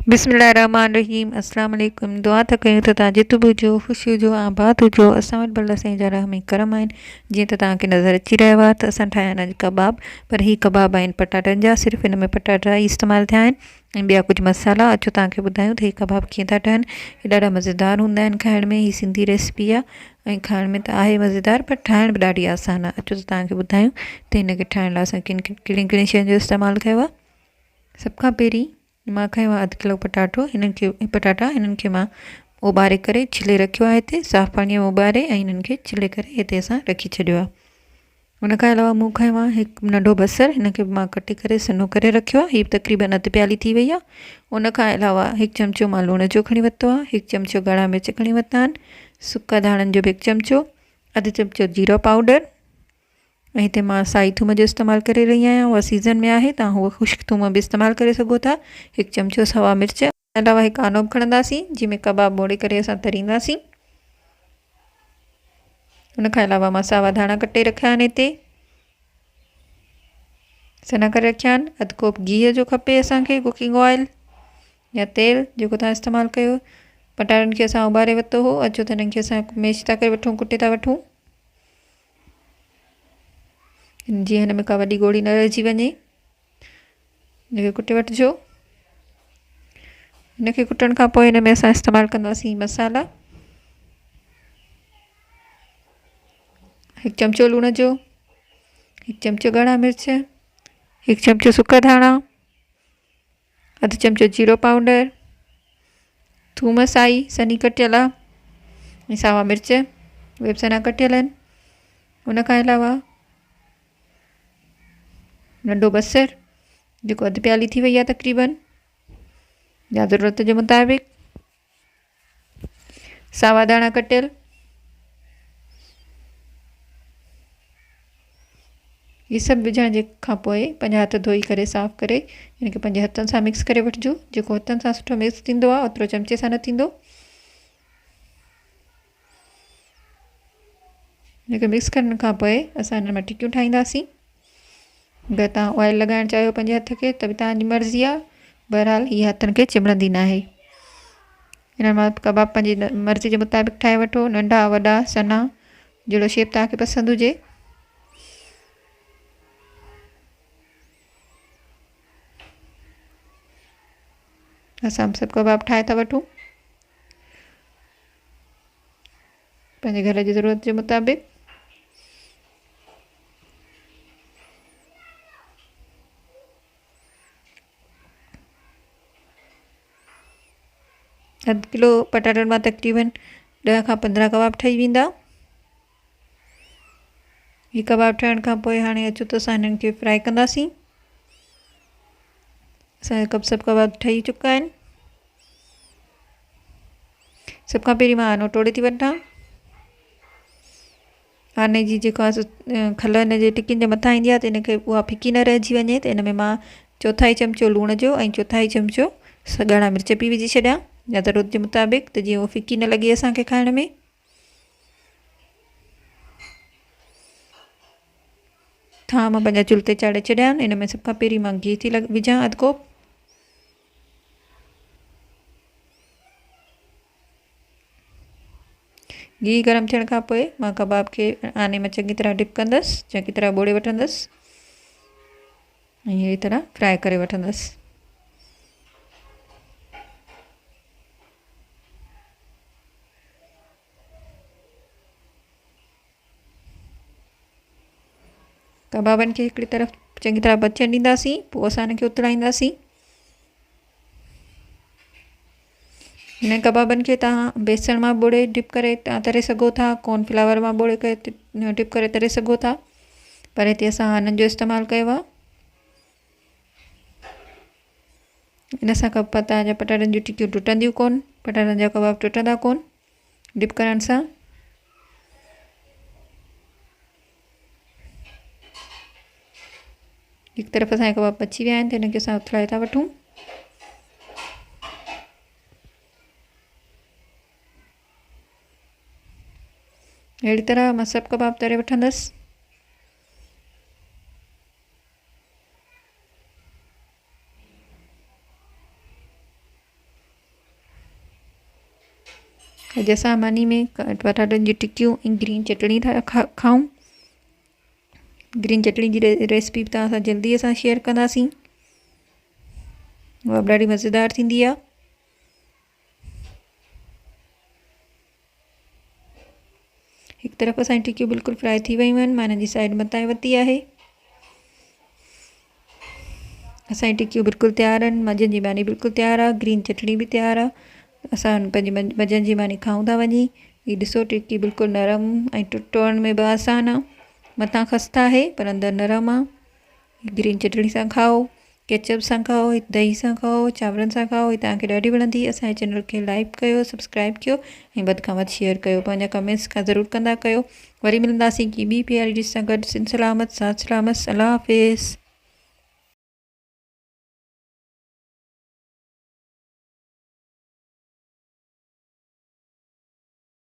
बिस्मिल्लाहिर्रहमानिर्रहीम अस्सलाम वालेकुम। दुआ त कयूं त तव्हां जित बि हुजो, ख़ुशि हुजो, आबाद हुजो। असां वटि भला साईं जा रहम ऐं करम आहिनि। जीअं त तव्हांखे नज़र अची रहियो आहे त असां ठाहिया आहिनि अॼु कबाब। पर हीअ कबाब आहिनि पटाटनि जा। सिर्फ़ु हिन में पटाटा ई इस्तेमालु थिया आहिनि ऐं ॿिया कुझु मसाला। अचो तव्हांखे ॿुधायूं त हीअ कबाब कीअं था ठहनि। हीअ ॾाढा मज़ेदार हूंदा आहिनि खाइण में। हीअ सिंधी रेसिपी आहे ऐं खाइण में त आहे मज़ेदार, पर ठाहिण बि ॾाढी आसान आहे। अचो त तव्हांखे ॿुधायूं त हिनखे ठाहिण लाइ असां किन कहिड़ियुनि कहिड़ियुनि शयुनि जो इस्तेमालु कयो आहे। सभ खां पहिरीं मां खयो आहे 1 किलो पटाटो। हिननि खे मां उॿारे करे छिले रखियो आहे। हिते साफ़ु पाणीअ में उॿारे ऐं हिननि खे छिले करे हिते असां रखी छॾियो आहे। हुन खां अलावा मूं खयो आहे हिकु नंढो बसरु। हिनखे मां कटे करे सन्हो करे रखियो आहे। हीअ तक़रीबन अधु प्याली थी वई आहे। हुन खां अलावा 1 चमचो मां लूण जो खणी वरितो आहे। 1 चमचो ॻाढ़ा मिर्च खणी वरिता आहिनि। सुका धाणनि जो बि 1 चमचो। अधु चमचो जीरो पाउडर ऐं हिते मां साई थूम जो इस्तेमालु करे रही आहियां। उहा सीज़न में आहे, तव्हां उहा ख़ुश्क थूम बि इस्तेमालु करे सघो था। 1 चमचो सावा मिर्च। अलावा हिकु आनो बि खणंदासीं जंहिंमें कबाब ॿोड़े करे असां तरींदासीं। हुन खां अलावा मां सावा धाणा कटे रखिया आहिनि हिते, सना करे रखिया आहिनि। अधु कोप गिह जो खपे असांखे, कुकिंग ऑयल या तेल जेको तव्हां इस्तेमालु कयो। पटाटनि खे असां उॿारे वरितो हो। अचो त हिननि खे असां मैश था करे वठूं, कुटे था वठूं जीअं हिन में का वॾी ॻोड़ी न रहिजी वञे। हिनखे कुटे वठिजो। हिनखे कुटण खां पोइ हिन में असां इस्तेमालु कंदासीं मसाला। 1 चमचो लूण जो, 1 चमचो ॻाढ़ा मिर्च, 1 चमचो सुका धाणा, अधु चमचो जीरो पाउडर, थूम साई सनी कटियल आहे ऐं सावा मिर्च उहे बि सना कटियल आहिनि। हुन खां अलावा नंढो बसरु जेको अधु प्याली थी वई आहे तक़रीबन, या ज़रूरत जे मुताबिक़, सावा धाणा कटियल। ये सभु विझण जे खां पोइ 5 हथ धोई करे साफ़ु करे हिनखे 5 हथनि सां मिक्स करे वठिजो। जेको हथनि सां सुठो मिक्स थींदो आहे ओतिरो चमचे सां न थींदो। हिनखे मिक्स करण खां पोइ असां हिन मां टिकियूं ठाहींदासीं। अगरि तव्हां ऑयल लॻाइणु चाहियो 5 हथ खे त बि तव्हांजी मर्ज़ी आहे। बहरहाल हीअ हथनि खे चिमड़ंदी न आहे। हिन मां कबाब पंहिंजी मर्ज़ी जे मुताबिक़ ठाहे वठो, नंढा वॾा सना, जहिड़ो शेप तव्हांखे पसंदि हुजे। असां सभु कबाब ठाहे था वठूं पंहिंजे घर जी ज़रूरत जे मुताबिक़। अधु किलो पटाटनि मां तक़रीबन 10 खां 15 कबाब ठही वेंदा। हीअ कबाब ठहण खां पोइ हाणे अचो त असां हिननि खे फ्राए कंदासीं। असांजा सभु कबाब ठही चुका आहिनि। सभ खां पहिरीं मां आनो टोड़े थी वठां। आने जी जेको आहे खल हिन जे टिकियुनि जे मथां ईंदी आहे त हिनखे उहा फिकी न रहिजी वञे, त हिन में मां 1/4 चमचो लूण जो ऐं 1/4 चमचो ॻाढ़ा मिर्च बि विझी छॾियां, या ज़रूरत जे मुताबिक़, त जीअं उहा फिकी न लॻे असांखे खाइण में। था मां पंहिंजा चुल्ह ते चाढ़े छॾिया आहिनि। हिन में सभ खां पहिरीं मां गिह थी विझां अधु कोप। घी गरम थियण खां पोइ मां कबाब खे आने में चङी तरह डिप कंदसि, चङी तरह ॿोड़े वठंदसि ऐं अहिड़ी तरह फ्राए करे वठंदसि। कबाबनि खे हिकिड़ी तरफ़ चङी तरह बचण ॾींदासीं, पोइ असां हिनखे उतराईंदासीं। हिन कबाबनि खे तव्हां बेसण मां ॿोड़े डिप करे तव्हां तरे सघो था, कॉर्नफ्लावर मां ॿोड़े करे डिप करे तरे सघो था, पर हिते असां हिननि जो इस्तेमालु कयो आहे। इन सां तव्हांजा पटाटनि जूं टिकियूं टुटंदियूं कोन, पटाटनि जा कबाब टुटंदा कोन डिप करण सां। हिकु तरफ़ असांजा कबाब पची विया आहिनि त हिनखे असां उथराए था वठूं। अहिड़ी तरह मां सभु कबाब तरे वठंदसि। अॼु असां मानी में पटाटनि जी टिकियूं ऐं ग्रीन चटणी था खाऊं। ग्रीन चटणी जी रेसिपी बि तव्हां सां जल्दी असां शेयर कंदासीं। उहा बि ॾाढी मज़ेदार थींदी आहे। हिकु तरफ़ असांजी टिकियूं बिल्कुलु फ्राई थी वियूं आहिनि। मां हिन जी साइड मथां वरिती आहे। असांजी टिकियूं बिल्कुलु तयारु आहिनि। मंझंदि जी मानी बिल्कुलु तयारु आहे। ग्रीन चटणी बि तयारु आहे। असां पंहिंजी मंझंदि जी मानी खाऊं था वञी। हीअ ॾिसो टिकी बिल्कुलु नरम ऐं टुटण में बि आसान आहे। मथां खस्ता आहे पर अंदरि नरम आहे। ग्रीन चटणी सां खाओ, केचप सां खाओ, दही सां खाओ, चांवरनि सां खाओ। हीअ तव्हांखे ॾाढी वणंदी। असांजे चैनल खे लाइक कयो, सब्सक्राइब कयो ऐं वधि खां वधि शेयर कयो। पंहिंजा कमेंट्स खां ज़रूरु कंदा कयो। वरी मिलंदासीं की ॿी प्यारी डिश सां गॾु। सिन सलामत, साथ सलामत। अल्लाह हाफ़िज़।